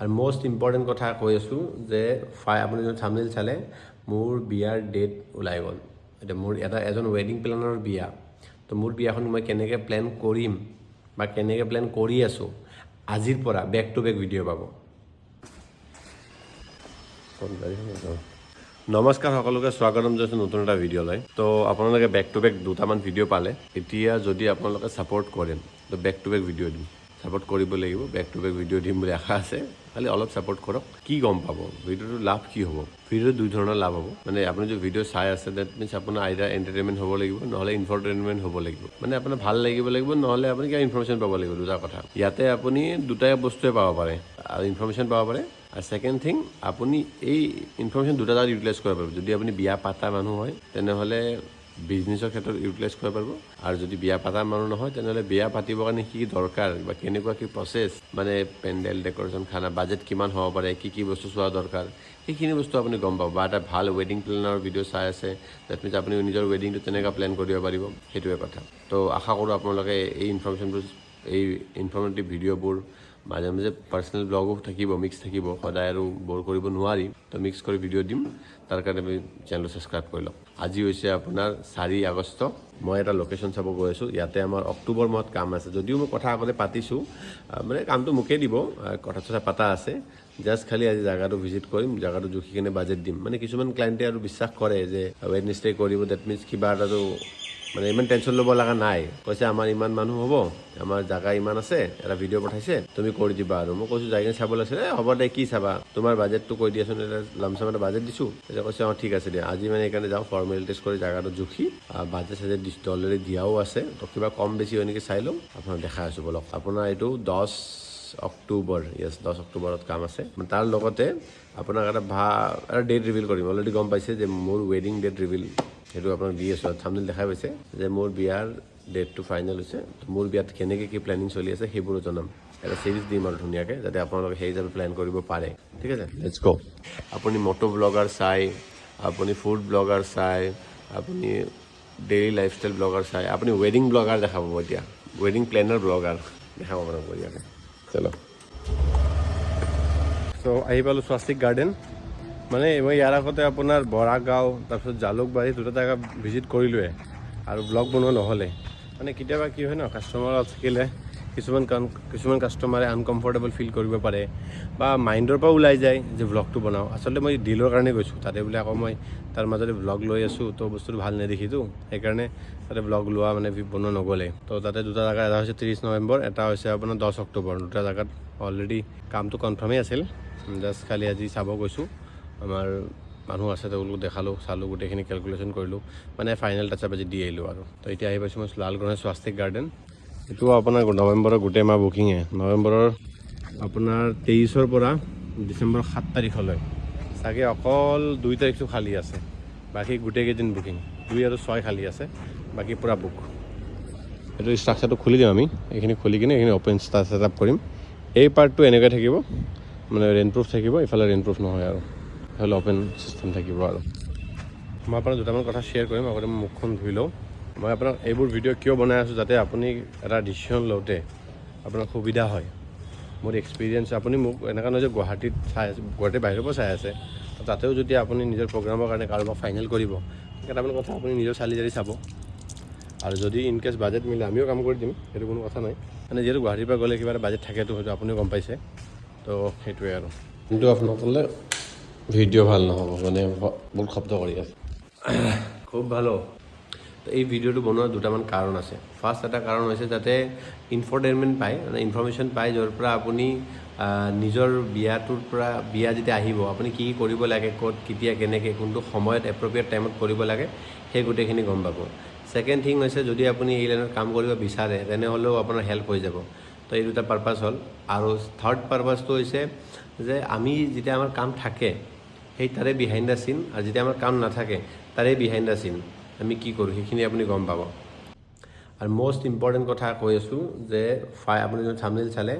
আৰু most important কথা কৈ আছোঁ যে আপুনি যদি থাম্বনেইল চালে মোৰ বিয়াৰ ডেট ওলাই গ'ল। এতিয়া মোৰ এজন ৱেডিং প্লেনাৰৰ বিয়া, তো মোৰ বিয়াখন মই কেনেকৈ প্লেন কৰিম বা কেনেকৈ প্লেন কৰি আছোঁ, আজিৰ পৰা বেক টু বেক ভিডিঅ' পাব। নমস্কাৰ সকলোকে, স্বাগতম জনাইছোঁ নতুন এটা ভিডিঅ'লৈ। তো আপোনালোকে বেক টু বেক দুটামান ভিডিঅ' পালে। এতিয়া যদি আপোনালোকে ছাপোৰ্ট কৰে তো বেক টু বেক ভিডিঅ' দিম, ছাপোৰ্ট কৰিব লাগিব। বেক টু বেক ভিডিঅ' দিম বুলি আশা আছে, খালি অলপ ছাপোৰ্ট কৰক। কি গম পাব ভিডিঅ'টোৰ লাভ কি হ'ব? ভিডিঅ'টো দুই ধৰণৰ লাভ হ'ব। মানে আপুনি যদি ভিডিঅ' চাই আছে ডেট মিনছ আপোনাৰ আইদাৰ এণ্টাৰটেইনমেণ্ট হ'ব লাগিব, নহ'লে ইনফৰটেইনমেণ্ট হ'ব লাগিব। মানে আপোনাৰ ভাল লাগিব নহ'লে আপুনি কিবা ইনফৰমেশ্যন পাব লাগিব। দুটা কথা, ইয়াতে আপুনি দুটাই বস্তুৱে পাব পাৰে, আৰু ইনফৰমেশ্যন পাব পাৰে। আৰু ছেকেণ্ড থিং, আপুনি এই ইনফৰমেশ্যন দুটা জেগাত ইউটিলাইজ কৰিব পাৰিব। যদি আপুনি বিয়া পাতা মানুহ হয় তেনেহ'লে বিজনেছৰ ক্ষেত্ৰত ইউটিলাইজ কৰিব পাৰিব, আৰু যদি বিয়া পাতা মানুহ নহয় তেনেহ'লে বিয়া পাতিবৰ কাৰণে কি দৰকাৰ বা কেনেকুৱা কি প্ৰচেছ, মানে পেণ্ডেল, ডেক'ৰেশ্যন, খানা, বাজেট কিমান হ'ব পাৰে, কি বস্তু চোৱা দৰকাৰ, সেইখিনি বস্তু আপুনি গম পাব। বা এটা ভাল ৱেডিং প্লেনাৰৰ ভিডিঅ' চাই আছে, ডেট মিনছ আপুনি নিজৰ ৱেডিংটো তেনেকৈ প্লেন কৰিব পাৰিব। সেইটোৱে কথা। তো আশা কৰোঁ আপোনালোকে এই ইনফৰমেশ্যনবোৰ, এই ইনফৰ্মেটিভ ভিডিঅ'বোৰ, মাজে মাজে পাৰ্চনেল ব্লগো থাকিব, মিক্স থাকিব, সদায় আৰু ব'ৰ কৰিব নোৱাৰি। তো মিক্স কৰি ভিডিঅ' দিম, তাৰ কাৰণে আমি চেনেলটো ছাবস্ক্ৰাইব কৰি লওক। আজি হৈছে আপোনাৰ 4 আগষ্ট। মই এটা লোকেশ্যন চাব গৈ আছোঁ। ইয়াতে আমাৰ অক্টোবৰ মাহত কাম আছে। যদিও মই কথা আগতে পাতিছোঁ, মানে কামটো মোকেই দিব, কথা পাতা আছে। জাষ্ট খালি আজি জেগাটো ভিজিট কৰিম, জেগাটো জুখি কিনে বাজেট দিম। মানে কিছুমান ক্লাইণ্টে আৰু বিশ্বাস কৰে যে ৱেডনেছডে কৰিব, ডেট মিনছ কিবা এটাতো মানে ইমান টেনশ্যন ল'ব লগা নাই। কৈছে আমাৰ ইমান মানুহ হ'ব, আমাৰ জেগা ইমান আছে, এটা ভিডিঅ' পঠাইছে, তুমি কৰি দিবা। আৰু মই কৈছোঁ যাই কিনে চাব লাগিছে, হ'ব দে, কি চাবা, তোমাৰ বাজেটটো কৈ দিয়াচোন, এটা লামচাম এটা বাজেট দিছোঁ। তেতিয়া কৈছে ঠিক আছে দিয়া। আজি মানে সেইকাৰণে যাওঁ, ফৰ্মেলিটিজ কৰি জেগাটো জুখি বাজেট চাজেট অলৰেডি দিয়াও আছে। তো কিবা কম বেছি হয় নেকি চাই লওঁ, আপোনাক দেখাই আছোঁ বলক। আপোনাৰ এইটো 10 অক্টোবৰ, 10 অক্টোবৰত কাম আছে। তাৰ লগতে আপোনাক এটা ডেট ৰিভিল কৰিম। অলৰেডি গম পাইছে যে মোৰ ৱেডিং ডেট ৰিভিল, সেইটো আপোনাক দি আছোঁ। থাম্বনেইল দেখাই পাইছে যে মোৰ বিয়াৰ ডেটটো ফাইনেল হৈছে। মোৰ বিয়াত কেনেকৈ কি প্লেনিং চলি আছে সেইবোৰো জনাম। এটা চিৰিজ দিম আৰু ধুনীয়াকৈ, যাতে আপোনালোকে সেই হিচাপে প্লেন কৰিব পাৰে। ঠিক আছে, লেটছ গ'। আপুনি মটো ব্লগাৰ চাই, আপুনি ফুড ব্লগাৰ চাই, আপুনি ডেইলি লাইফষ্টাইল ব্লগাৰ চাই, আপুনি ৱেডিং ব্লগাৰ দেখা পাব। এতিয়া ৱেডিং প্লেনাৰ ব্লগাৰ দেখা পাব আপোনাক ইয়াতে। চলো। চ' আহি পালোঁ স্বাস্তিক গাৰ্ডেন। মানে মই ইয়াৰ আগতে আপোনাৰ বৰাগাঁও, তাৰপিছত জালুকবাৰী দুটা জেগা ভিজিট কৰিলোৱে, আৰু ব্লগ বনোৱা নহ'লে। মানে কেতিয়াবা কি হয় ন, কাষ্টমাৰ থাকিলে কিছুমান কাষ্টমাৰে আনকমফৰ্টেবল ফিল কৰিব পাৰে, বা মাইণ্ডৰ পৰা ওলাই যায় যে ব্লগটো বনাওঁ। আচলতে মই ডিলৰ কাৰণে গৈছোঁ তাতে, বোলে আকৌ মই তাৰ মাজতে ব্লগ লৈ আছোঁ, তো বস্তুটো ভাল নেদেখিতো, সেইকাৰণে তাতে ব্লগ লোৱা মানে বনোৱা নগ'লে। তো তাতে দুটা জেগা, এটা হৈছে 30 নৱেম্বৰ, এটা হৈছে আপোনাৰ 10 অক্টোবৰ। দুটা জেগাত অলৰেডি কামটো কনফাৰ্মেই আছিল, জাষ্ট খালি আজি চাব গৈছোঁ। আমাৰ মানুহ আছে, তেওঁলোকক দেখালোঁ, চালোঁ, গোটেইখিনি কেলকুলেশ্যন কৰিলোঁ, মানে ফাইনেল টাচাপ আজি দি আহিলোঁ আৰু। তো এতিয়া আহি পাইছোঁ মই লালগড়ৰ স্বাস্তিক গাৰ্ডেন। এইটো আপোনাৰ নৱেম্বৰৰ গোটেই মাহ বুকিঙে। নৱেম্বৰৰ আপোনাৰ 23ৰ পৰা ডিচেম্বৰৰ 7 তাৰিখলৈ চাগে অকল 2 তাৰিখটো খালী আছে, বাকী গোটেইকেইদিন বুকিং। 2 আৰু 6 খালী আছে, বাকী পূৰা বুক। এইটো ষ্ট্ৰাকচাৰটো খুলি দিম আমি, এইখিনি খুলি কিনে এইখিনি অ'পেন ছেটআপ কৰিম। এই পাৰ্টটো এনেকৈ থাকিব, মানে ৰেইনপ্ৰুফ থাকিব, ইফালে ৰেইনপ্ৰুফ নহয় আৰু, ইফালে অ'পেন চিষ্টেম থাকিব। আৰু মই আপোনাক দুটামান কথা শ্বেয়াৰ কৰিম। আগতে মই মুখখন ধুই লওঁ। মই আপোনাক এইবোৰ ভিডিঅ' কিয় বনাই আছোঁ, যাতে আপুনি এটা ডিচিশ্যন লওঁতে আপোনাৰ সুবিধা হয়। মোৰ এক্সপিৰিয়েঞ্চ, আপুনি মোক এনেকুৱা নহয় যে গুৱাহাটীত চাই আছে, গুৱাহাটীৰ বাহিৰৰ পৰা চাই আছে, তাতেও যদি আপুনি নিজৰ প্ৰগ্ৰামৰ কাৰণে কাৰোবাক ফাইনেল কৰিব, কেইটামান কথা আপুনি নিজৰ চালি জাৰি চাব। আৰু যদি ইনকেছ বাজেট মিলে আমিও কাম কৰি দিম, সেইটো কোনো কথা নাই। মানে যিহেতু গুৱাহাটীৰ পৰা গ'লে কিবা এটা বাজেট থাকেতো, হয়তো আপুনিও গম পাইছে। তো সেইটোৱে আৰু। কিন্তু আপোনালোকে ভিডিঅ' ভাল নহ'ব, মানে বহুত শব্দ কৰি আছে। খুব ভাল। তো এই ভিডিঅ'টো বনোৱাৰ দুটামান কাৰণ আছে। ফাৰ্ষ্ট এটা কাৰণ হৈছে যাতে ইনফৰটেইনমেণ্ট পায়, মানে ইনফৰমেশ্যন পায়, য'ৰ পৰা আপুনি নিজৰ বিয়াটোৰ পৰা, বিয়া যেতিয়া আহিব আপুনি কি কৰিব লাগে, ক'ত, কেতিয়া, কেনেকৈ, কোনটো সময়ত, এপ্ৰপ্ৰিয়েট টাইমত কৰিব লাগে, সেই গোটেইখিনি গম পাব। ছেকেণ্ড থিং হৈছে, যদি আপুনি এই লাইনত কাম কৰিব বিচাৰে তেনেহ'লেও আপোনাৰ হেল্প হৈ যাব। তো এই দুটা পাৰপাছ হ'ল। আৰু থাৰ্ড পাৰপাছটো হৈছে যে আমি যেতিয়া আমাৰ কাম থাকে সেই তাৰে বিহাইণ্ড দ্য চিন, আৰু যেতিয়া আমাৰ কাম নাথাকে তাৰে বিহাইণ্ড দ্য চিন আমি কি কৰোঁ সেইখিনি আপুনি গম পাব। আৰু মোষ্ট ইম্পৰ্টেণ্ট কথা কৈ আছোঁ যে আপুনি যদি থাম্বনেইল চালে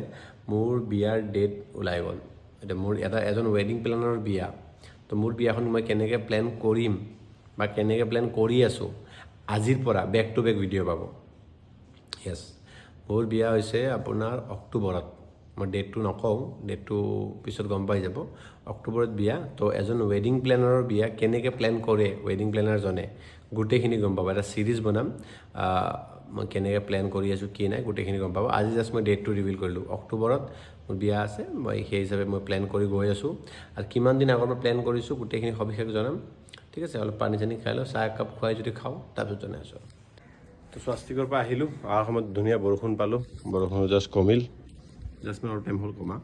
মোৰ বিয়াৰ ডেট ওলাই গ'ল। এতিয়া মোৰ এজন ৱেডিং প্লেনাৰৰ বিয়া, তো মোৰ বিয়াখন মই কেনেকৈ প্লেন কৰিম বা কেনেকৈ প্লেন কৰি আছোঁ, আজিৰ পৰা বেক টু বেক ভিডিঅ' পাব। য়েছ, মোৰ বিয়া হৈছে আপোনাৰ অক্টোবৰত, মই ডেটটো নকওঁ, ডেটটো পিছত গম পাই যাব। অক্টোবৰত বিয়া, তো এজন ৱেডিং প্লেনাৰৰ বিয়া কেনেকৈ প্লেন কৰে ৱেডিং প্লেনাৰজনে গোটেইখিনি গম পাব। এটা ছিৰিজ বনাম, মই কেনেকৈ প্লেন কৰি আছোঁ কি নাই গোটেইখিনি গম পাব। আজি জাষ্ট মই ডেটটো ৰিভিল কৰিলোঁ, অক্টোবৰত মোৰ বিয়া আছে, মই সেই হিচাপে মই প্লেন কৰি গৈ আছোঁ। আৰু কিমান দিন আগৰ পৰা প্লেন কৰিছোঁ গোটেইখিনি সবিশেষ জনাম। ঠিক আছে, অলপ পানী চানী খাই লওঁ, চাহ একাপ খুৱাই যদি খাওঁ তাৰপিছত জনাই আছোঁ। তো স্বাস্তিকৰ পৰা আহিলোঁ, অহাৰ সময়ত ধুনীয়া বৰষুণ পালোঁ, বৰষুণ জাষ্ট কমিল, জাষ্ট মই অলপ টাইম হ'ল কমা।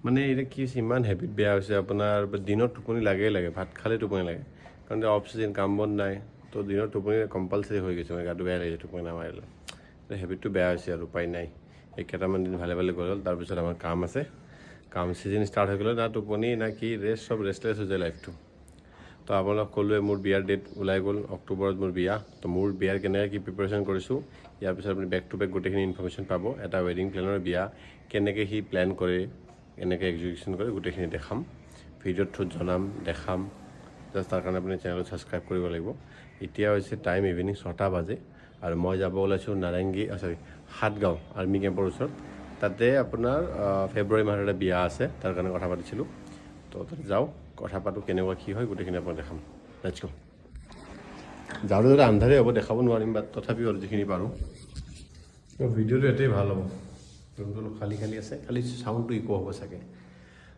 মানে এতিয়া কি হৈছে, ইমান হেবিট বেয়া হৈছে আপোনাৰ, দিনত টোপনি লাগেই লাগে, ভাত খালে টোপনি লাগে, কাৰণ অফ চিজন কাম বন নাই, তো দিনত টোপনি কম্পালচাৰী হৈ গৈছে, মানে গাটো বেয়া লাগিছে টোপনি নামাৰিলে। হেবিটটো বেয়া হৈছে আৰু উপায় নাই। এই কেইটামান দিন ভালে ভালে গ'ল, তাৰপিছত আমাৰ কাম আছে, কাম চিজন ষ্টাৰ্ট হৈ গ'লে না টোপনি না কি ৰেষ্ট, চব ৰেষ্টলেছ হৈ যায় লাইফটো। তো আপোনালোক ক'লোৱে মোৰ বিয়াৰ ডেট ওলাই গ'ল, অক্টোবৰত মোৰ বিয়া। তো মোৰ বিয়াৰ কেনেকৈ কি প্ৰিপাৰেশ্যন কৰিছোঁ, ইয়াৰ পিছত আপুনি বেক টু বেক গোটেইখিনি ইনফৰ্মেশ্যন পাব। এটা ৱেডিং প্লেনাৰৰ বিয়া কেনেকৈ সি প্লেন কৰে, কেনেকৈ এক্সিকিউশ্যন কৰে গোটেইখিনি দেখাম, ভিডিঅ'ৰ থ্ৰুত জনাম, দেখাম। জাষ্ট তাৰ কাৰণে আপুনি চেনেলটো ছাবস্ক্ৰাইব কৰিব লাগিব। এতিয়া হৈছে টাইম ইভিনিং 6টা বাজে, আৰু মই যাব ওলাইছোঁ নাৰেংগী, সাতগাঁও আৰ্মি কেম্পৰ ওচৰত। তাতে আপোনাৰ ফেব্ৰুৱাৰী মাহত এটা বিয়া আছে, তাৰ কাৰণে কথা পাতিছিলোঁ। তো তাতে যাওঁ, কথা পাতোঁ, কেনেকুৱা কি হয় গোটেইখিনি আপোনাক দেখাম। লেটছ গো। যাওঁতে যাওঁতে আন্ধাৰেই হ'ব, দেখাব নোৱাৰিম, বাট তথাপিও আৰু যিখিনি পাৰোঁ। ভিডিঅ'টো এটাই ভাল হ'ব, ৰুমটো অলপ খালী খালী আছে, খালী চাউণ্ডটো ইকো হ'ব চাগে।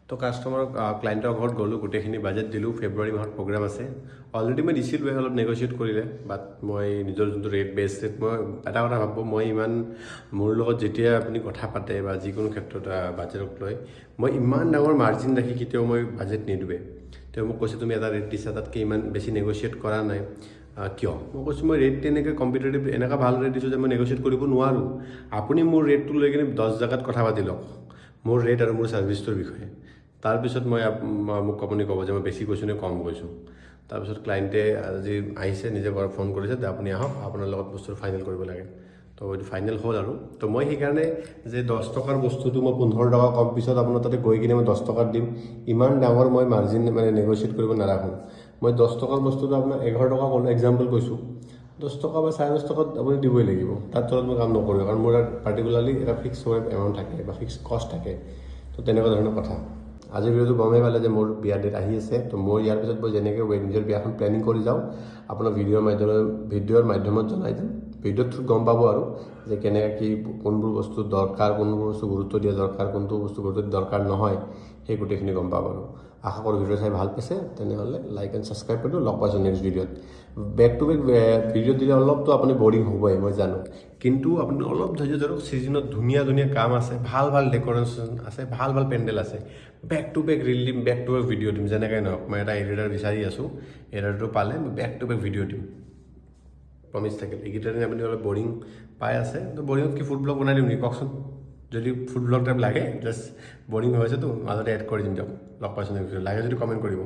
তো কাষ্টমাৰ ক্লাইণ্টৰ ঘৰত গ'লোঁ, গোটেইখিনি বাজেট দিলোঁ, ফেব্ৰুৱাৰী মাহত প্ৰগ্ৰাম আছে। অলৰেডি মই দিছিলোঁ, অলপ নেগচিয়েট কৰিলে, বাট মই নিজৰ যোনটো ৰেট বেছ ৰেট, মই এটা কথা ভাবোঁ, মই ইমান মোৰ লগত যেতিয়া আপুনি কথা পাতে বা যিকোনো ক্ষেত্ৰত বাজেটক লৈ, মই ইমান ডাঙৰ মাৰ্জিন ৰাখি কেতিয়াও মই বাজেট নিদোৱে। তেওঁ মোক কৈছে তুমি এটা ৰেট দিছা, তাতকৈ ইমান বেছি নেগচিয়েট কৰা নাই কিয়? মই কৈছোঁ মই ৰেট তেনেকৈ কম্পিটিটিভ এনেকুৱা ভাল ৰেট দিছোঁ যে মই নেগচিয়েট কৰিব নোৱাৰোঁ। আপুনি মোৰ ৰেটটো লৈ কিনে 10 জেগাত কথা পাতি লওক, মোৰ ৰেট আৰু মোৰ ছাৰ্ভিচটোৰ বিষয়ে। তাৰপিছত মোক আপুনি ক'ব যে মই বেছি কৈছোঁ নে কম কৈছোঁ। তাৰপিছত ক্লাইণ্টে আজি আহিছে, নিজে ঘৰত ফোন কৰিছে যে আপুনি আহক, আপোনাৰ লগত বস্তুটো ফাইনেল কৰিব লাগে। তো এইটো ফাইনেল হ'ল আৰু। তো মই সেইকাৰণে যে 10 টকাৰ বস্তুটো মই 15 টকা কম, পিছত আপোনাৰ তাতে গৈ কিনে মই 10 টকাত দিম, ইমান ডাঙৰ মই মাৰ্জিন মানে নেগচিয়েট কৰিব নাৰাখোঁ। মই 10 টকাৰ বস্তুটো আপোনাক 11 টকা ক'লোঁ, এক্সাম্পল কৈছোঁ, 10 টকা বা 10.5 টকাত আপুনি দিবই লাগিব, তাত তলত মই কাম নকৰোঁ, কাৰণ মোৰ তাত পাৰ্টিকুলাৰলি এটা ফিক্স এমাউণ্ট থাকে বা ফিক্স কষ্ট থাকে। তো তেনেকুৱা ধৰণৰ কথা। আজিৰ ভিডিঅ'টো গমেই পালে যে মোৰ বিয়া ডেট আহি আছে। তো মই ইয়াৰ পিছত মই যেনেকৈ নিজৰ বিয়াখন প্লেনিং কৰি যাওঁ, আপোনাৰ ভিডিঅ'ৰ মাধ্যমত জনাই দিম। ভিডিঅ'ৰ থ্ৰুত গম পাব আৰু যে কেনেকৈ কি কোনবোৰ বস্তু দৰকাৰ, কোনবোৰ বস্তু গুৰুত্ব দিয়া দৰকাৰ, কোনটো বস্তু গুৰুত্ব দৰকাৰ নহয়, সেই গোটেইখিনি গম পাব আৰু। আশা কৰোঁ ভিডিঅ' চাই ভাল পাইছে, তেনেহ'লে লাইক এণ্ড ছাবস্ক্ৰাইব কৰি দিওঁ। লগ পাইছোঁ নেক্সট ভিডিঅ'ত। বেক টু বেক ভিডিঅ' দিলে অলপতো আপুনি বৰিং হ'বই, মই জানো, কিন্তু আপুনি অলপ ধৈৰ্য ধৰক। ছিজনত ধুনীয়া ধুনীয়া কাম আছে, ভাল ভাল ডেক'ৰেশ্যন আছে, ভাল ভাল পেণ্ডেল আছে। বেক টু বেক ৰিল দিম, বেক টু বেক ভিডিঅ' দিম, যেনেকৈ নহওক। মই এটা এডিটাৰ বিচাৰি আছোঁ, এডিটাৰটো পালে মই বেক টু বেক ভিডিঅ' দিম, প্ৰমিছ থাকিল। এইকেইটা দিন আপুনি অলপ বৰিং পাই আছে, তো বৰিঙত কি ফুড ব্লগ বনাই দিম নেকি কওকচোন? যদি ফুড ব্লগ টাইপ লাগে, জাষ্ট বৰিং হৈ আছেতো মাজতে এড কৰি দিম দিয়ক। লগ পাইছোঁ নেক্সট ভিডিঅ', লাগে যদি কমেণ্ট কৰিব।